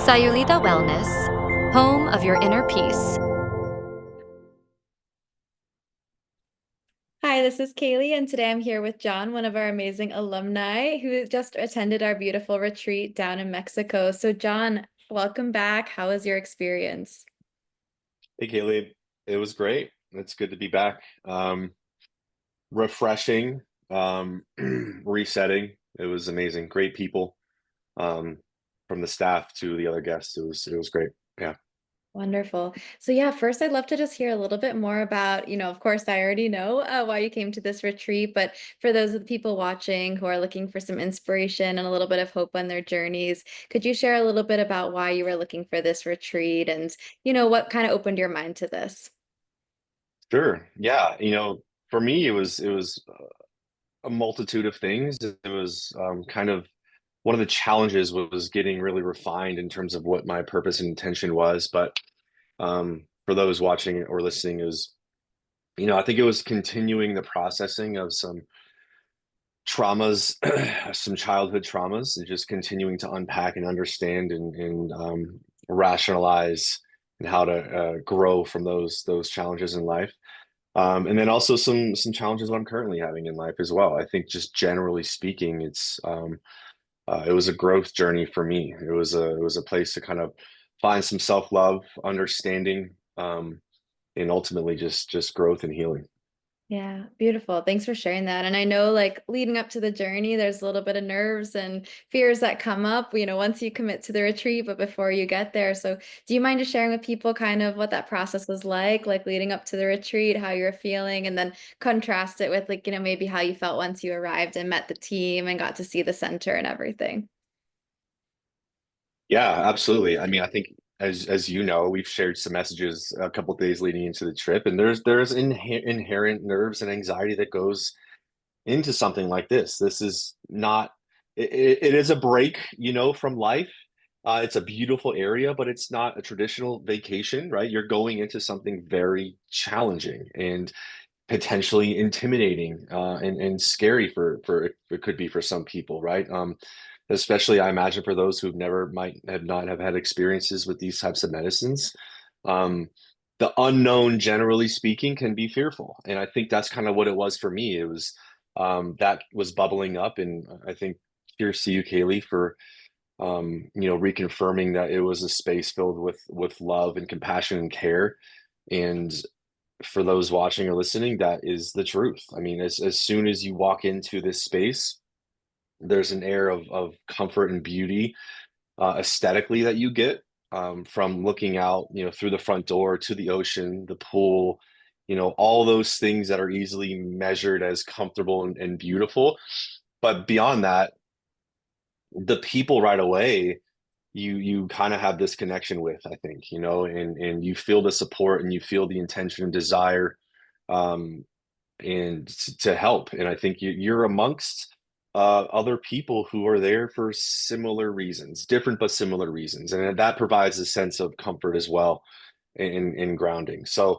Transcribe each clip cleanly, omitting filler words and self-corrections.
Sayulita Wellness, home of your inner peace. Hi, this is Kaylee, and today I'm here with John, one of our amazing alumni who just attended our beautiful retreat down in Mexico. So, John, welcome back. How was your experience? Hey, Kaylee. It was great. It's good to be back. Refreshing, resetting. It was amazing. Great people, um, from the staff to the other guests. It was great. Yeah. Wonderful. So, yeah, first, I'd love to just hear a little bit more about, of course, I already know why you came to this retreat, but for those of the people watching who are looking for some inspiration and a little bit of hope on their journeys, could you share a little bit about why you were looking for this retreat and, what kind of opened your mind to this? Sure. Yeah. For me, it was a multitude of things. It was kind of one of the challenges was getting really refined in terms of what my purpose and intention was. But for those watching or listening, I think it was continuing the processing of some traumas, some childhood traumas, and just continuing to unpack and understand and rationalize and how to grow from those challenges in life. And then also some challenges that I'm currently having in life as well. I think just generally speaking, it was a growth journey for me. It was a place to kind of find some self-love, understanding, and ultimately just growth and healing. Yeah, beautiful. Thanks for sharing that. And I know, like, leading up to the journey, there's a little bit of nerves and fears that come up, once you commit to the retreat, but before you get there. So, do you mind just sharing with people kind of what that process was like leading up to the retreat, how you're feeling, and then contrast it with, like, maybe how you felt once you arrived and met the team and got to see the center and everything? Yeah, absolutely. I mean, I think as you know, we've shared some messages a couple of days leading into the trip, and there's inherent nerves and anxiety that goes into something like this. This is not it is a break, from life. It's a beautiful area, but it's not a traditional vacation, right? You're going into something very challenging and potentially intimidating, and scary for it could be for some people, right? Especially I imagine for those who've never might have not have had experiences with these types of medicines. Um, the unknown, generally speaking, can be fearful, and I think that's kind of what it was for me. It was that was bubbling up, and I think here's to you, Kaylee, for reconfirming that it was a space filled with love and compassion and care. And for those watching or listening, that is the truth. I mean, as soon as you walk into this space, there's an air of comfort and beauty, aesthetically, that you get, from looking out, through the front door to the ocean, the pool, all those things that are easily measured as comfortable and beautiful. But beyond that, the people right away, you kind of have this connection with, I think, and you feel the support and you feel the intention and desire, um, and to help. And I think you're amongst other people who are there for similar reasons, different but similar reasons, and that provides a sense of comfort as well in grounding. So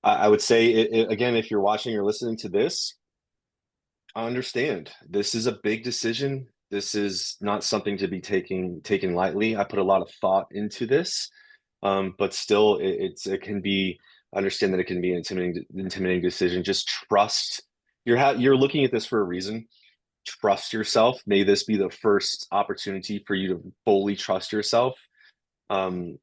I would say, again, if you're watching or listening to this, I understand this is a big decision. This is not something to be taken lightly. I put a lot of thought into this, but still, it can be. I understand that it can be an intimidating decision. Just trust. You're looking at this for a reason. Trust yourself. May this be the first opportunity for you to fully trust yourself. Um,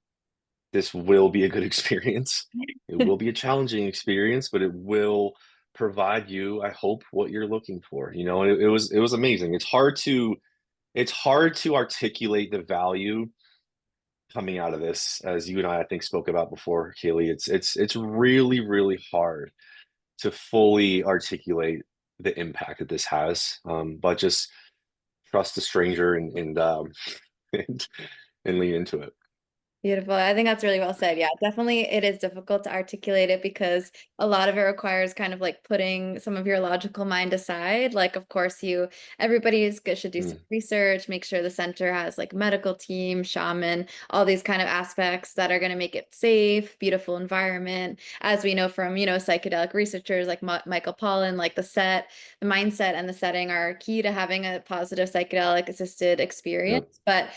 this will be a good experience. It will be a challenging experience, but it will provide you, I hope, what you're looking for. It was amazing. It's hard to articulate the value coming out of this, as you and I think spoke about before, Kaylee. It's really, really hard to fully articulate the impact that this has. But just trust a stranger and and, and lean into it. Beautiful. I think that's really well said. Yeah, definitely it is difficult to articulate it because a lot of it requires kind of like putting some of your logical mind aside. Like, of course, should do some Mm, research, make sure the center has like medical team, shaman, all these kind of aspects that are going to make it safe, beautiful environment. As we know from, psychedelic researchers like Michael Pollan, like the mindset and the setting are key to having a positive psychedelic assisted yep. experience. But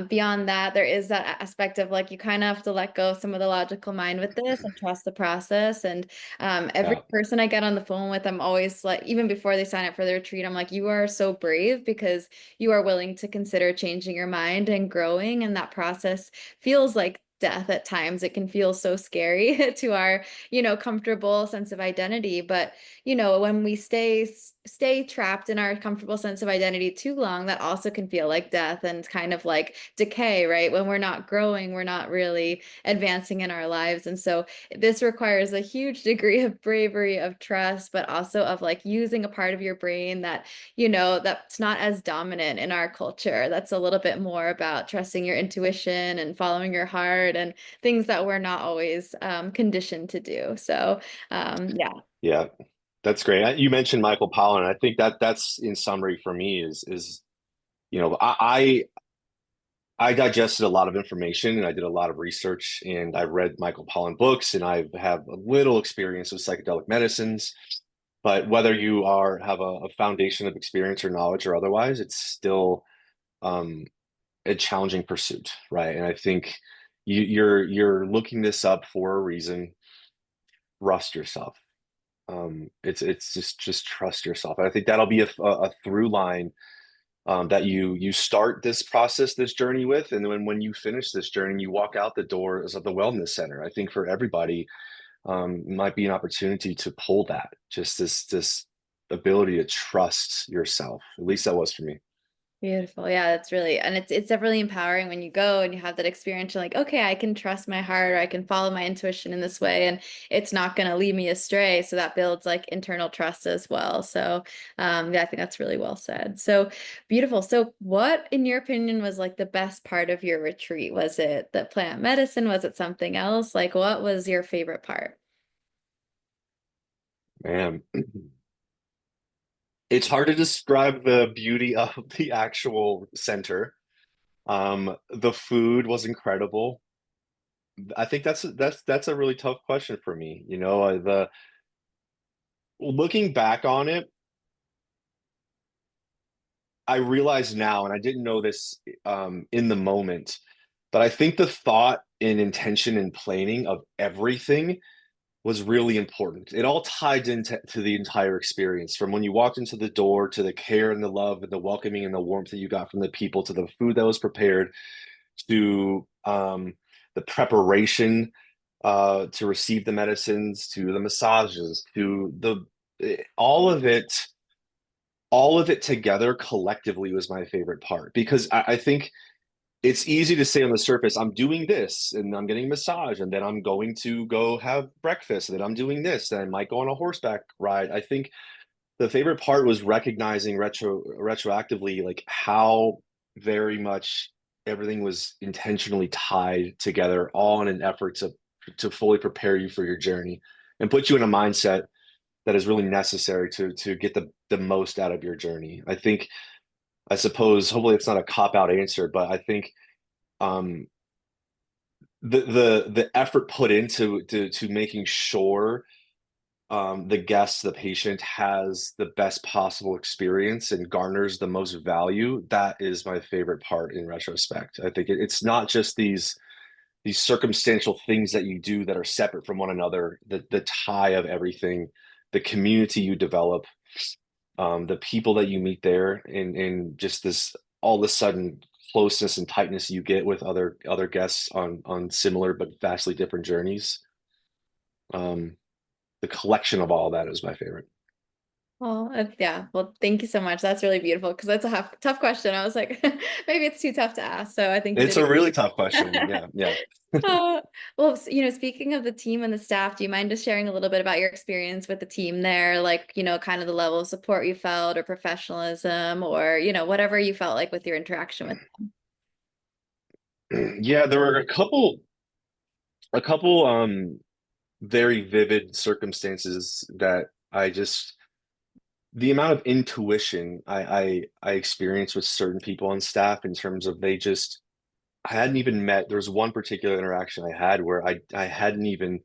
beyond that, there is that aspect of like you kind of have to let go of some of the logical mind with this and trust the process. And every Yeah. person I get on the phone with, I'm always like, even before they sign up for the retreat, I'm like, you are so brave because you are willing to consider changing your mind and growing. And that process feels like death at times. It can feel so scary to our, comfortable sense of identity. But when we stay trapped in our comfortable sense of identity too long, that also can feel like death and kind of like decay, right? When we're not growing, we're not really advancing in our lives. And so this requires a huge degree of bravery, of trust, but also of like using a part of your brain that, that's not as dominant in our culture. That's a little bit more about trusting your intuition and following your heart and things that we're not always conditioned to do. So, yeah. Yeah. That's great. You mentioned Michael Pollan. I think that that's in summary for me is I digested a lot of information and I did a lot of research and I read Michael Pollan books and I have a little experience with psychedelic medicines. But whether you have a foundation of experience or knowledge or otherwise, it's still um, a challenging pursuit, right? And I think you're looking this up for a reason. Trust yourself. It's just trust yourself. And I think that'll be a through line that you start this process, this journey with, and then when you finish this journey, you walk out the doors of the wellness center. I think for everybody, might be an opportunity to pull that, just this ability to trust yourself. At least that was for me. Beautiful. Yeah, that's really, and it's definitely empowering when you go and you have that experience. You're like, okay, I can trust my heart, or I can follow my intuition in this way, and it's not going to lead me astray. So that builds like internal trust as well. So, yeah, I think that's really well said. So beautiful. So, what, in your opinion, was like the best part of your retreat? Was it the plant medicine? Was it something else? Like, what was your favorite part? Man, it's hard to describe the beauty of the actual center. The food was incredible. I think that's a really tough question for me. The looking back on it, I realize now, and I didn't know this in the moment, but I think the thought and intention and planning of everything was really important. It all tied into the entire experience, from when you walked into the door to the care and the love and the welcoming and the warmth that you got from the people, to the food that was prepared, to the preparation to receive the medicines, to the massages, to the all of it. All of it together collectively was my favorite part, because I think it's easy to say on the surface, I'm doing this and I'm getting a massage and then I'm going to go have breakfast and then I'm doing this and I might go on a horseback ride. I think the favorite part was recognizing retroactively like how very much everything was intentionally tied together, all in an effort to fully prepare you for your journey and put you in a mindset that is really necessary to get the most out of your journey. I suppose hopefully it's not a cop out answer, but I think um the effort put into to making sure the guest, the patient, has the best possible experience and garners the most value. That is my favorite part in retrospect. I think it's not just these circumstantial things that you do that are separate from one another. The tie of everything, the community you develop, the people that you meet there, and just this all of a sudden closeness and tightness you get with other guests on similar but vastly different journeys. Um, the collection of all that is my favorite. Well, yeah. Well, thank you so much. That's really beautiful because that's a tough question. I was like, maybe it's too tough to ask. So I think you It's did a a really tough question. Yeah, yeah. well, speaking of the team and the staff, do you mind just sharing a little bit about your experience with the team there? Like, kind of the level of support you felt or professionalism or, whatever you felt like with your interaction with them. Yeah, there were a couple very vivid circumstances that I just the amount of intuition I experienced with certain people on staff in terms of they just I hadn't even met. There was one particular interaction I had where I hadn't even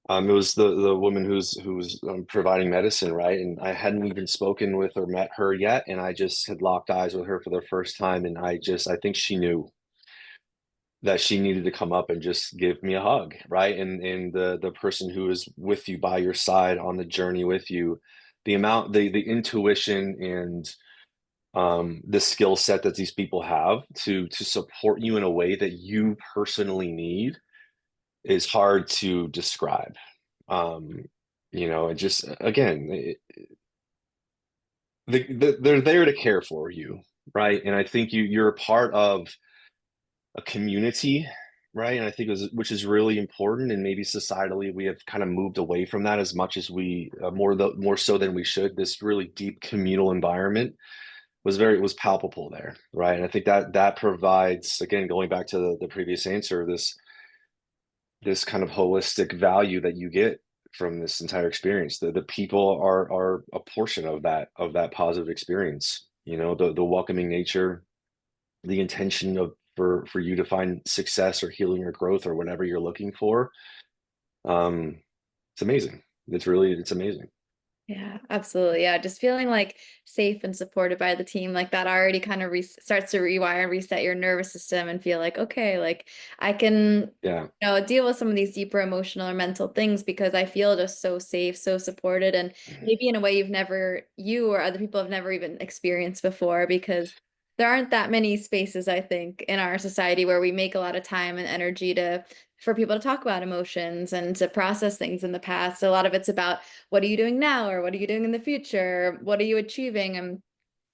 it was the woman who's providing medicine, right? And I hadn't even spoken with or met her yet, and I just had locked eyes with her for the first time, and I think she knew that she needed to come up and just give me a hug, right? And the person who is with you by your side on the journey with you, the intuition and the skill set that these people have to support you in a way that you personally need is hard to describe. Um, and just again, they're there to care for you, right? And I think you're a part of a community, right? And I think which is really important. And maybe societally we have kind of moved away from that as much as we more so than we should. This really deep communal environment was palpable there, right? And I think that provides, again, going back to the previous answer, this kind of holistic value that you get from this entire experience. The people are a portion of that positive experience. The welcoming nature, the intention of for you to find success or healing or growth or whatever you're looking for. Um, it's amazing. It's amazing. Yeah, absolutely. Yeah, just feeling like safe and supported by the team, like that already kind of starts to rewire and reset your nervous system and feel like, okay, like I can, Yeah. deal with some of these deeper emotional or mental things because I feel just so safe, so supported, and maybe in a way you or other people have never even experienced before because there aren't that many spaces, I think, in our society where we make a lot of time and energy to for people to talk about emotions and to process things in the past. A lot of it's about what are you doing now or what are you doing in the future? What are you achieving? And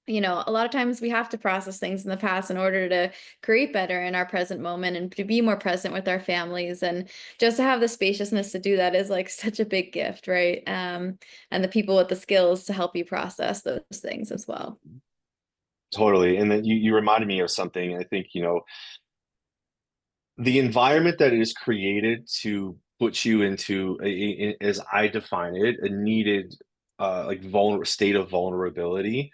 a lot of times we have to process things in the past in order to create better in our present moment and to be more present with our families. And just to have the spaciousness to do that is like such a big gift, right? And the people with the skills to help you process those things as well. Totally. And then you reminded me of something. I think, the environment that is created to put you into as I define it, a needed like state of vulnerability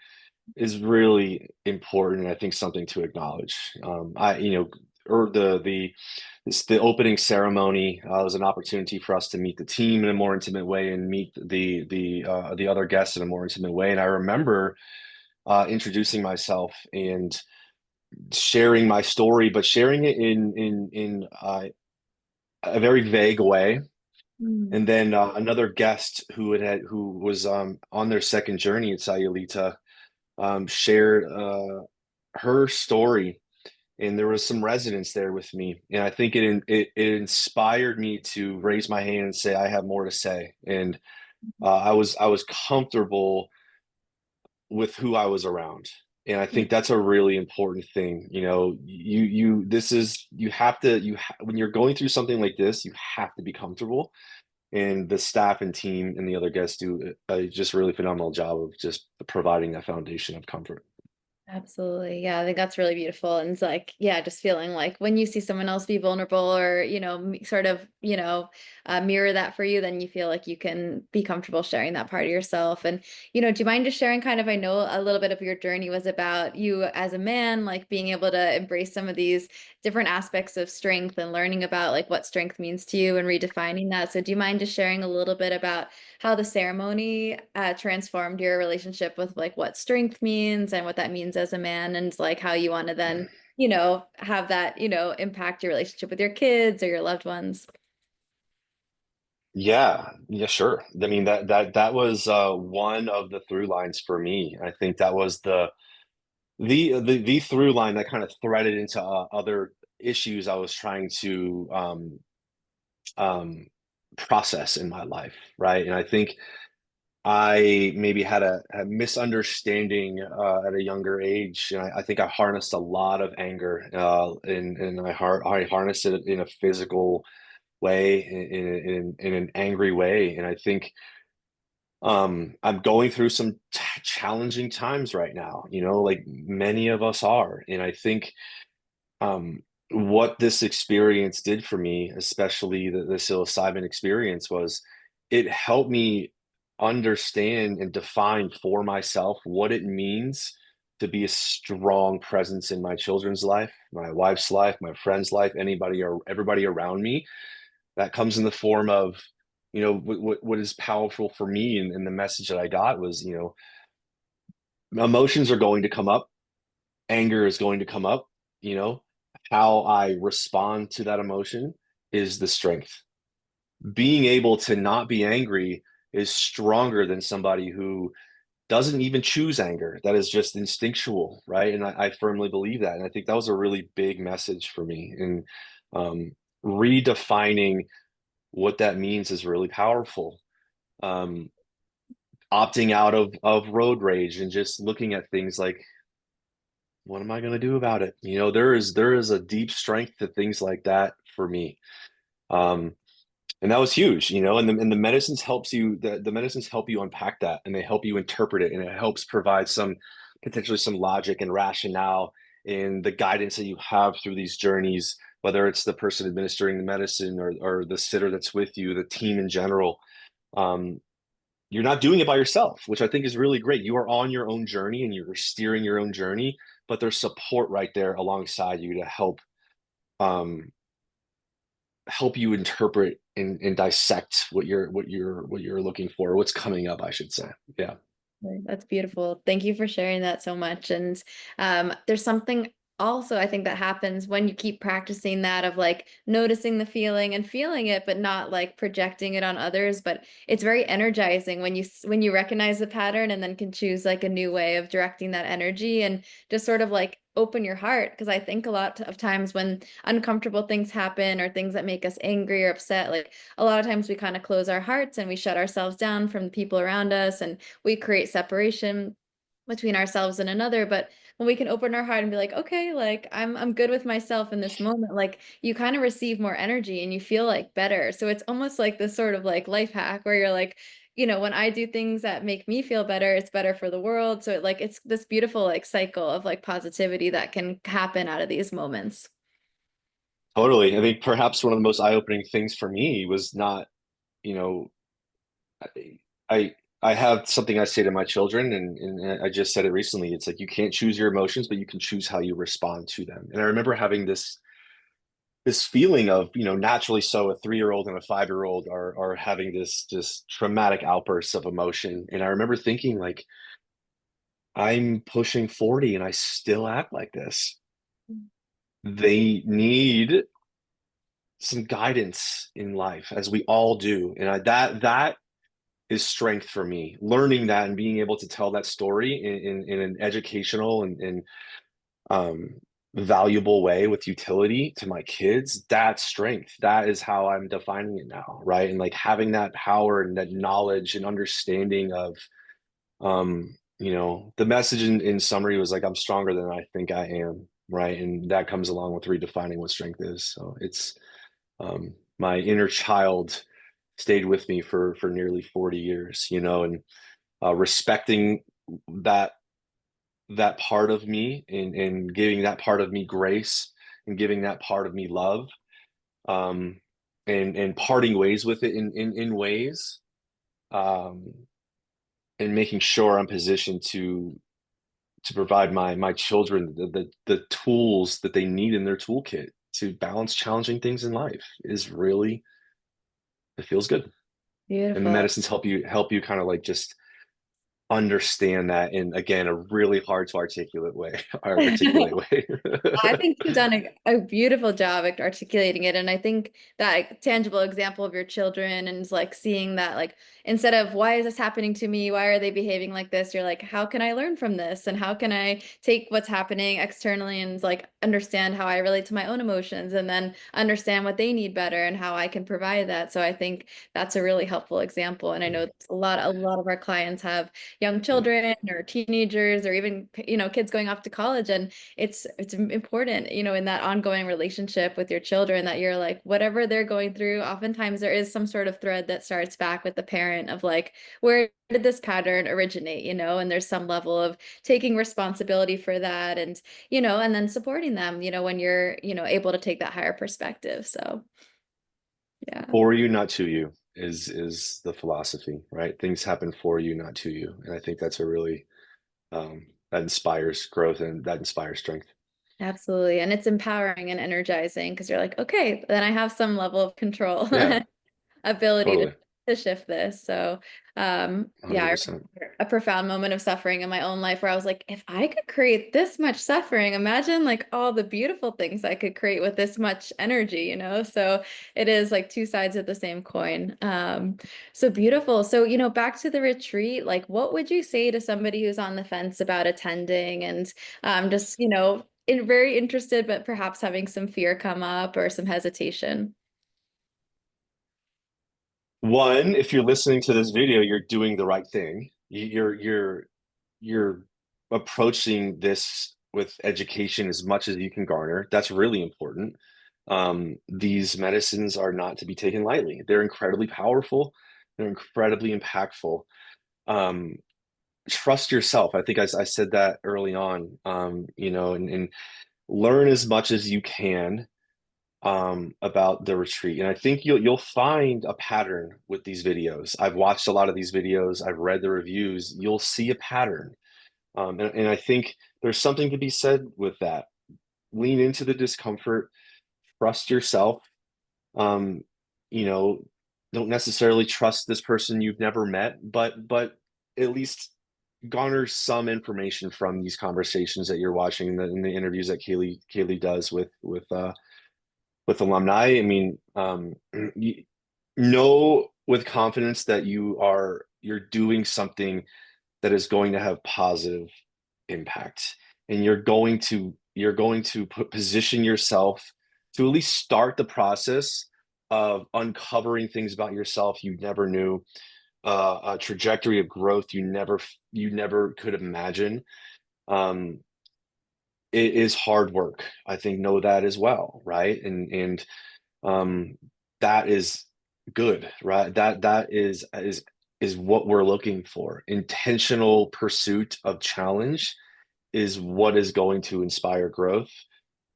is really important, and I think something to acknowledge. Or the opening ceremony was an opportunity for us to meet the team in a more intimate way and meet the other guests in a more intimate way. And I remember introducing myself and sharing my story, but sharing it in a very vague way. Mm. And then another guest who was on their second journey at Sayulita shared her story, and there was some resonance there with me. And I think it inspired me to raise my hand and say I have more to say. And I was comfortable with who I was around. And I think that's a really important thing. You have to when you're going through something like this, you have to be comfortable. And the staff and team and the other guests do a just really phenomenal job of just providing that foundation of comfort. Absolutely. Yeah, I think that's really beautiful. And it's like, yeah, just feeling like when you see someone else be vulnerable or, sort of, mirror that for you, then you feel like you can be comfortable sharing that part of yourself. And, do you mind just sharing kind of, I know a little bit of your journey was about you as a man, like being able to embrace some of these different aspects of strength and learning about like what strength means to you and redefining that. So do you mind just sharing a little bit about how the ceremony transformed your relationship with like what strength means and what that means as a man and like how you want to then, have that, impact your relationship with your kids or your loved ones. Yeah, yeah, sure. I mean that was one of the through lines for me. I think that was the through line that kind of threaded into other issues I was trying to um, process in my life, right? And I think I maybe had a misunderstanding at a younger age, and I think I harnessed a lot of anger, and I harnessed it in a physical way, in an angry way, and I think I'm going through some challenging times right now, like many of us are, and I think what this experience did for me, especially the psilocybin experience, was it helped me understand and define for myself what it means to be a strong presence in my children's life, my wife's life, my friend's life, anybody or everybody around me. That comes in the form of, what is powerful for me, and the message that I got was, emotions are going to come up, anger is going to come up, you know, how I respond to that emotion is the strength. Being able to not be angry is stronger than somebody who doesn't even choose anger. That is just instinctual, right? And I firmly believe that. And I think that was a really big message for me. And um, redefining what that means is really powerful. Um, Opting out of road rage and just looking at things like, what am I going to do about it? There is a deep strength to things like that for me. Um, and that was huge, and the medicines helps you, the medicines help you unpack that, and they help you interpret it, and it helps provide some potentially some logic and rationale in the guidance that you have through these journeys, whether it's the person administering the medicine or the sitter that's with you, the team in general. Um, you're not doing it by yourself, which I think is really great. You are on your own journey and you're steering your own journey, but there's support right there alongside you to um, help you interpret and dissect what you're looking for, what's coming up, I should say. Yeah. Right, that's beautiful. Thank you for sharing that so much. And there's something also I think that happens when you keep practicing that of like noticing the feeling and feeling it, but not like projecting it on others. But it's very energizing when when you recognize the pattern and then can choose like a new way of directing that energy and just sort of like open your heart. Because I think a lot of times when uncomfortable things happen or things that make us angry or upset, like a lot of times we kind of close our hearts and we shut ourselves down from the people around us, and we create separation between ourselves and another. But when we can open our heart and be like, okay, like I'm good with myself in this moment, like you kind of receive more energy and you feel like better. So it's almost like this sort of like life hack where you're like, when I do things that make me feel better, it's better for the world. So it's this beautiful like cycle of like positivity that can happen out of these moments. Totally. I think perhaps one of the most eye-opening things for me was not, you know, I I have something I say to my children, and I just said it recently. It's like you can't choose your emotions, but you can choose how you respond to them. And I remember having this feeling of, naturally so a 3-year-old and a 5-year-old are having this just traumatic outbursts of emotion. And I remember thinking like, I'm pushing 40 and I still act like this. They need some guidance in life, as we all do. And that is strength for me. Learning that and being able to tell that story in an educational and um, valuable way with utility to my kids, that's strength. That is how I'm defining it now, right? And like having that power and that knowledge and understanding of, the message in summary was like, I'm stronger than I think I am, right? And that comes along with redefining what strength is. So it's my inner child stayed with me for nearly 40 years, and respecting that that part of me, and giving that part of me grace, and giving that part of me love, um, and parting ways with it in ways, um, and making sure I'm positioned to provide my children the tools that they need in their toolkit to balance challenging things in life is really, it feels good. And the Beautiful. medicines help you kind of like just understand that in, again, a really hard to articulate way or articulate way. I think you've done a beautiful job at articulating it. And I think that tangible example of your children and like seeing that, like, instead of why is this happening to me? Why are they behaving like this? You're like, how can I learn from this? And how can I take what's happening externally and like understand how I relate to my own emotions and then understand what they need better and how I can provide that. So I think that's a really helpful example. And I know a lot of our clients have young children or teenagers or even, kids going off to college. And it's important, in that ongoing relationship with your children that you're like, whatever they're going through, oftentimes there is some sort of thread that starts back with the parent of like, where did this pattern originate, and there's some level of taking responsibility for that and then supporting them, when you're, able to take that higher perspective. So, yeah. For you, not to you is the philosophy, right? Things happen for you, not to you. And I think that's a really that inspires growth and that inspires strength. Absolutely. And it's empowering and energizing because you're like, okay, then I have some level of control, Yeah, ability totally. to shift this. So, yeah, I 100%. remember a profound moment of suffering in my own life where I was like, if I could create this much suffering, imagine like all the beautiful things I could create with this much energy. So it is like two sides of the same coin. So beautiful. So, back to the retreat, like what would you say to somebody who's on the fence about attending and just, very interested, but perhaps having some fear come up or some hesitation? One, if you're listening to this video, you're doing the right thing. You're approaching this with education as much as you can garner. That's really important. These medicines are not to be taken lightly. They're incredibly powerful. They're incredibly impactful. Um, Trust yourself. I think I said that early on, and learn as much as you can about the retreat. And I think you'll find a pattern with these videos. I've watched a lot of these videos. I've read the reviews. You'll see a pattern. And I think there's something to be said with that. Lean into the discomfort, trust yourself. Um, you know, don't necessarily trust this person you've never met, but at least garner some information from these conversations that you're watching in the interviews that Kaylee does with alumni. I mean, you know with confidence that you're doing something that is going to have positive impact, and you're going to position yourself to at least start the process of uncovering things about yourself you never knew, a trajectory of growth you never could imagine. Um, it is hard work. I think know that as well, right? And um, that is good, right? That is what we're looking for. Intentional pursuit of challenge is what is going to inspire growth.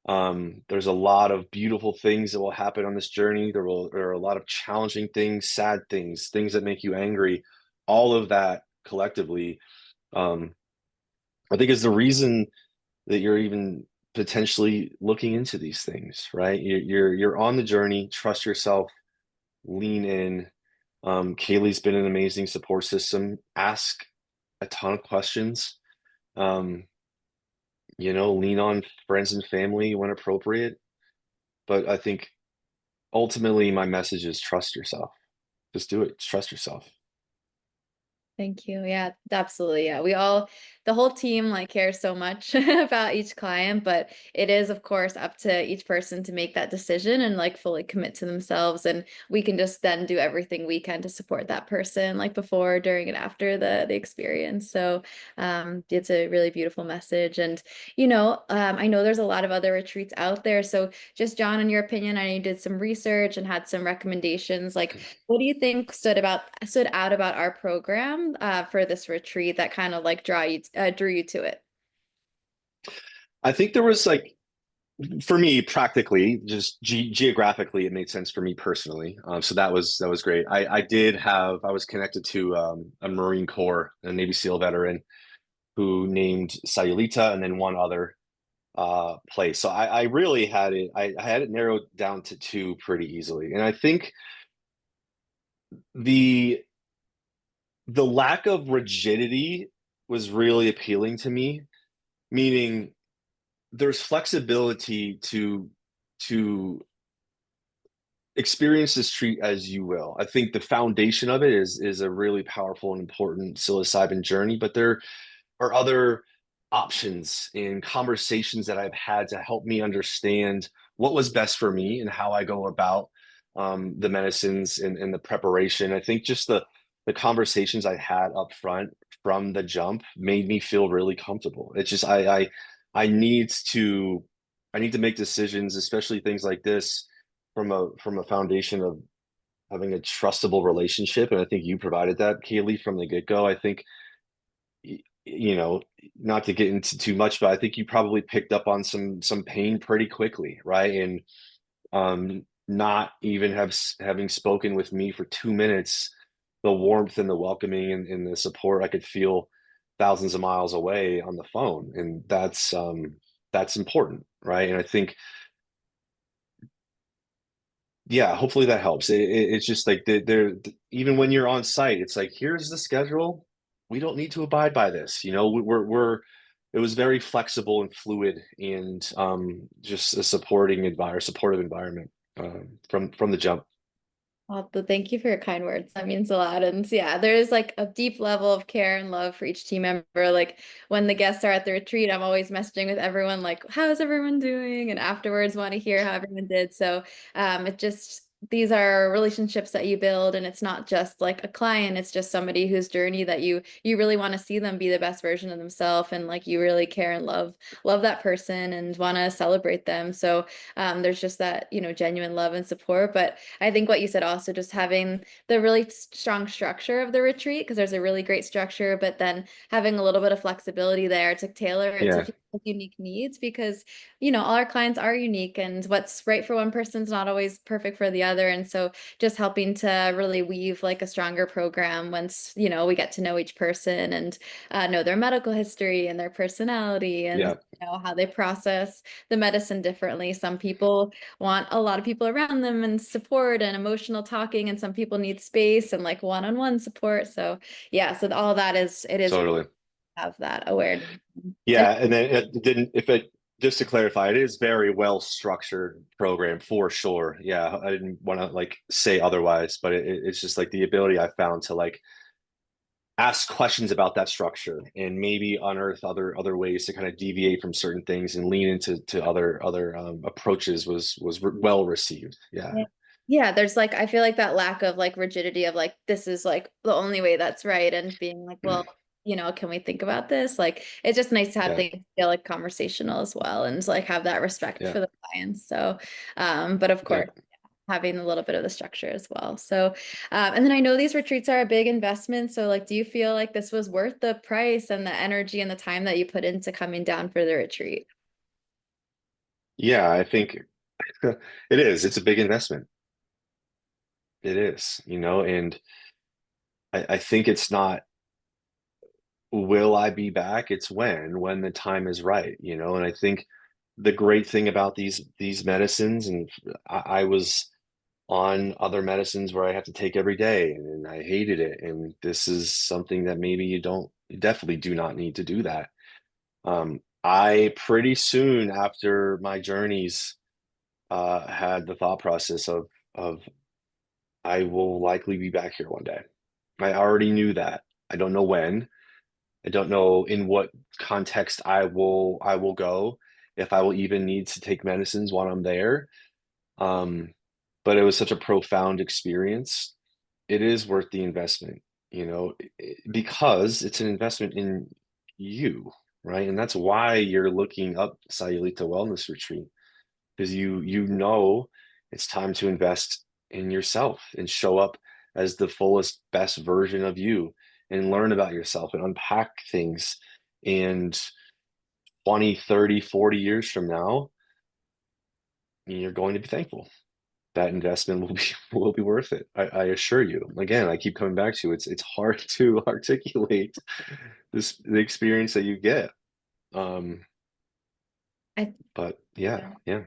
There's a lot of beautiful things that will happen on this journey. There are a lot of challenging things, sad things, things that make you angry. All of that collectively, um, I think, is the reason that you're even potentially looking into these things, right? You're on the journey. Trust yourself. Lean in. Kaylee's been an amazing support system. Ask a ton of questions. Um, lean on friends and family when appropriate. But I think ultimately my message is trust yourself. Just do it. Just trust yourself. Thank you. Yeah, absolutely. Yeah. The whole team like cares so much about each client, but it is of course up to each person to make that decision and like fully commit to themselves. And we can just then do everything we can to support that person like before, during, and after the experience. So it's a really beautiful message. And I know there's a lot of other retreats out there. So just John, in your opinion, I know you did some research and had some recommendations. Like what do you think stood out about our program for this retreat that kind of like drew you to it? I think there was like, for me, practically, just geographically, it made sense for me personally. So that was great. I was connected to a Marine Corps, a Navy SEAL veteran who named Sayulita and then one other place. So I really had it. I had it narrowed down to two pretty easily, and I think the the lack of rigidity was really appealing to me. Meaning, there's flexibility to experience this treat as you will. I think the foundation of it is a really powerful and important psilocybin journey, but there are other options and conversations that I've had to help me understand what was best for me and how I go about the medicines and the preparation. I think just the the conversations I had up front from the jump made me feel really comfortable. It's just I need to I need to make decisions, especially things like this, from a foundation of having a trustable relationship. And I think you provided that, Kaylee, from the get-go. I think you know, not to get into too much, but I think you probably picked up on some pain pretty quickly, right? And not even having spoken with me for 2 minutes, the warmth and the welcoming and the support I could feel thousands of miles away on the phone. And that's important, right? And I think, yeah, hopefully that helps. It's just like even when you're on site, it's like, here's the schedule. We don't need to abide by this. You know, it was very flexible and fluid, and just a supportive environment from the jump. Well, thank you for your kind words. That means a lot. And yeah, there is like a deep level of care and love for each team member. Like when the guests are at the retreat, I'm always messaging with everyone, like, how's everyone doing? And afterwards want to hear how everyone did. So it just, these are relationships that you build, and it's not just like a client, it's just somebody whose journey that you really want to see them be the best version of themselves, and like you really care and love that person and want to celebrate them. So there's just that, genuine love and support. But I think what you said also, just having the really strong structure of the retreat, because there's a really great structure, but then having a little bit of flexibility there to tailor it to Yeah, people's unique needs, because all our clients are unique, and what's right for one person's not always perfect for the other. And so just helping to really weave like a stronger program once we get to know each person, and know their medical history and their personality, and yeah, how they process the medicine differently. Some people want a lot of people around them and support and emotional talking, and some people need space and like one-on-one support. So yeah, so all that it is totally. have that awareness. And Yeah, and then it didn't. If it just to clarify, it is very well structured program for sure. Yeah, I didn't want to like say otherwise, but it's just like the ability I found to like ask questions about that structure and maybe unearth other ways to kind of deviate from certain things and lean into to other approaches was well received. Yeah, yeah. Yeah, there's like, I feel like that lack of like rigidity of like, this is like the only way that's right. And being like, well, can we think about this? Like, it's just nice to have yeah, things feel like conversational as well, and like have that respect yeah, for the clients. So, but of yeah. course, having a little bit of the structure as well. So, and then I know these retreats are a big investment. So like, do you feel like this was worth the price and the energy and the time that you put into coming down for the retreat? Yeah, I think it is. It's a big investment. It is, and I think it's not will I be back? It's when the time is right. And I think the great thing about these medicines, and I was on other medicines where I have to take every day, and I hated it. And this is something that maybe you definitely do not need to do that. I pretty soon after my journeys had the thought process of I will likely be back here one day. I already knew that. I don't know when. I don't know in what context I will go, if I will even need to take medicines while I'm there. Um, but it was such a profound experience. It is worth the investment, because it's an investment in you, right? And that's why you're looking up Sayulita Wellness Retreat, because you know it's time to invest in yourself and show up as the fullest best version of you and learn about yourself and unpack things. And 20, 30, 40 years from now, you're going to be thankful. That investment will be will be worth it. I assure you. Again, I keep coming back to it's hard to articulate the experience that you get. Um, I but yeah, yeah. yeah,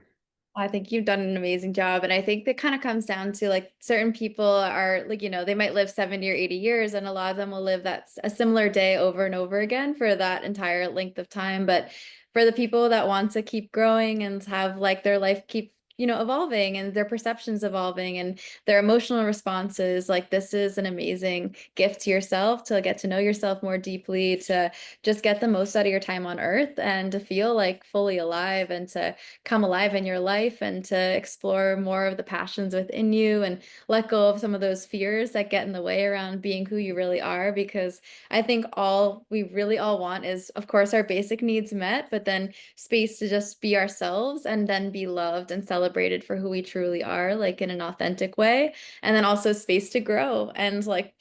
I think you've done an amazing job. And I think that kind of comes down to like certain people are like, they might live 70 or 80 years, and a lot of them will live a similar day over and over again for that entire length of time. But for the people that want to keep growing and have like their life keep evolving, and their perceptions evolving, and their emotional responses. Like, this is an amazing gift to yourself, to get to know yourself more deeply, to just get the most out of your time on earth, and to feel like fully alive, and to come alive in your life, and to explore more of the passions within you, and let go of some of those fears that get in the way around being who you really are. Because I think all we really all want is, of course, our basic needs met, but then space to just be ourselves, and then be loved and celebrated for who we truly are, like in an authentic way. And then also space to grow, and like,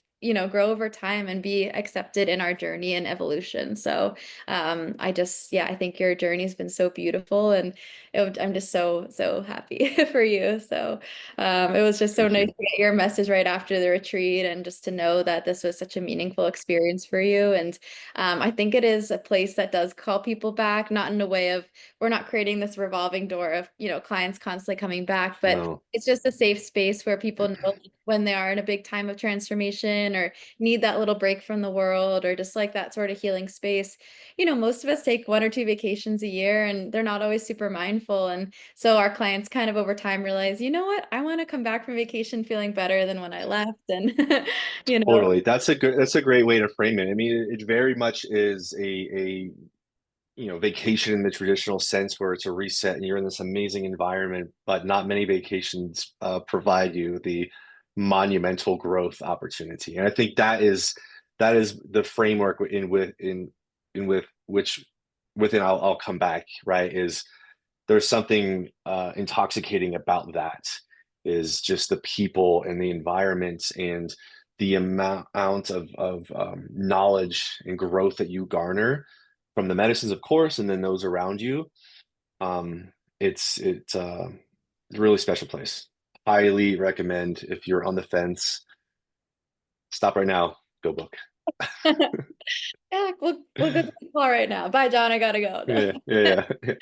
grow over time, and be accepted in our journey and evolution. So yeah, I think your journey has been so beautiful, and I'm just so, so happy for you. So it was just so Thank nice you. to get your message right after the retreat, and just to know that this was such a meaningful experience for you. And I think it is a place that does call people back, not in a way of, we're not creating this revolving door of, clients constantly coming back, but No, it's just a safe space where people know when they are in a big time of transformation, or need that little break from the world, or just like that sort of healing space. Most of us take 1 or 2 vacations a year, and they're not always super mindful. And so our clients kind of over time realize, you know what, I want to come back from vacation feeling better than when I left. And, you know, totally. That's a great way to frame it. I mean, it very much is a vacation in the traditional sense where it's a reset and you're in this amazing environment, but not many vacations provide you the monumental growth opportunity. And I think that is the framework in with which within I'll come back, right? Is there's something intoxicating about that, is just the people and the environment and the amount of knowledge and growth that you garner from the medicines, of course, and then those around you. It's a really special place. Highly recommend if you're on the fence. Stop right now. Go book. yeah, we'll go to the call right now. Bye, John. I gotta go. Yeah, yeah, yeah.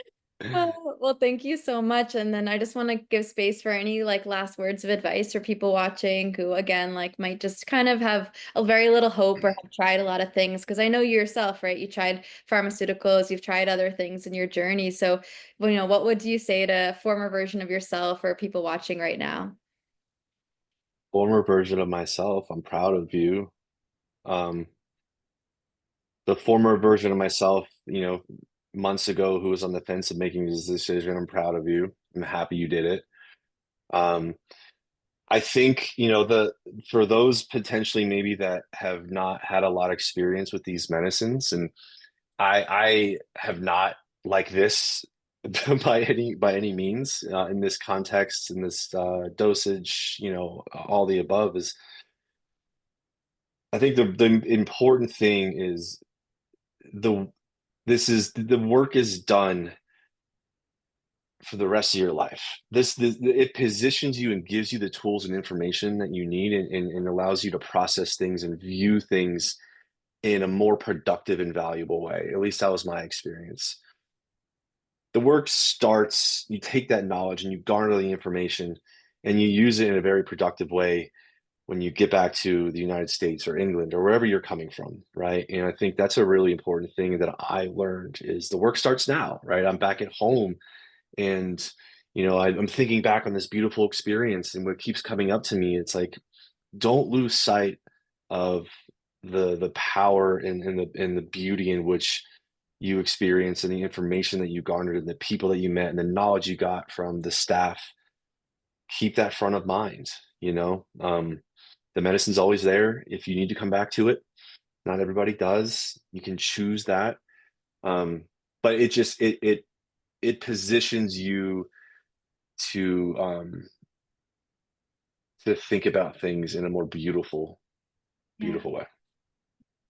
Oh, well, thank you so much. And then I just want to give space for any like last words of advice for people watching who, again, like might just kind of have a very little hope, or have tried a lot of things. Because I know you yourself, right? You tried pharmaceuticals, you've tried other things in your journey. So, what would you say to a former version of yourself, or people watching right now? Former version of myself. I'm proud of you. Um, the former version of myself, months ago, who was on the fence of making this decision. I'm proud of you. I'm happy you did it. Um, I think, the for those potentially maybe that have not had a lot of experience with these medicines, and I have not like this by any means in this context, in this dosage, all the above is. I think the important thing is the the work is done for the rest of your life. This it positions you and gives you the tools and information that you need, and allows you to process things and view things in a more productive and valuable way. At least that was my experience. The work starts, you take that knowledge and you garner the information and you use it in a very productive way when you get back to the United States or England or wherever you're coming from, right? And I think that's a really important thing that I learned is the work starts now, right? I'm back at home, and I'm thinking back on this beautiful experience, and what keeps coming up to me, it's like, don't lose sight of the power and the beauty in which you experience, and the information that you garnered, and the people that you met, and the knowledge you got from the staff. Keep that front of mind. The medicine's always there if you need to come back to it. Not everybody does. You can choose that. um, but it positions you to think about things in a more Yeah. beautiful way.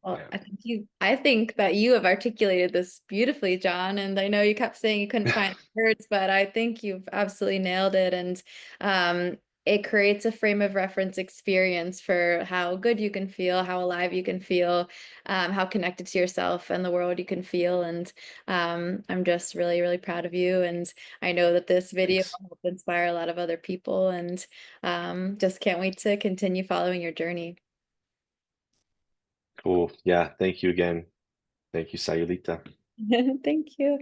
Well, Yeah. I think that you have articulated this beautifully, John. And I know you kept saying you couldn't find words, but I think you've absolutely nailed it. And it creates a frame of reference experience for how good you can feel, how alive you can feel, how connected to yourself and the world you can feel. And I'm just really, really proud of you. And I know that this video Thanks. will help inspire a lot of other people. And just can't wait to continue following your journey. Cool. Yeah. Thank you again. Thank you, Sayulita. Thank you.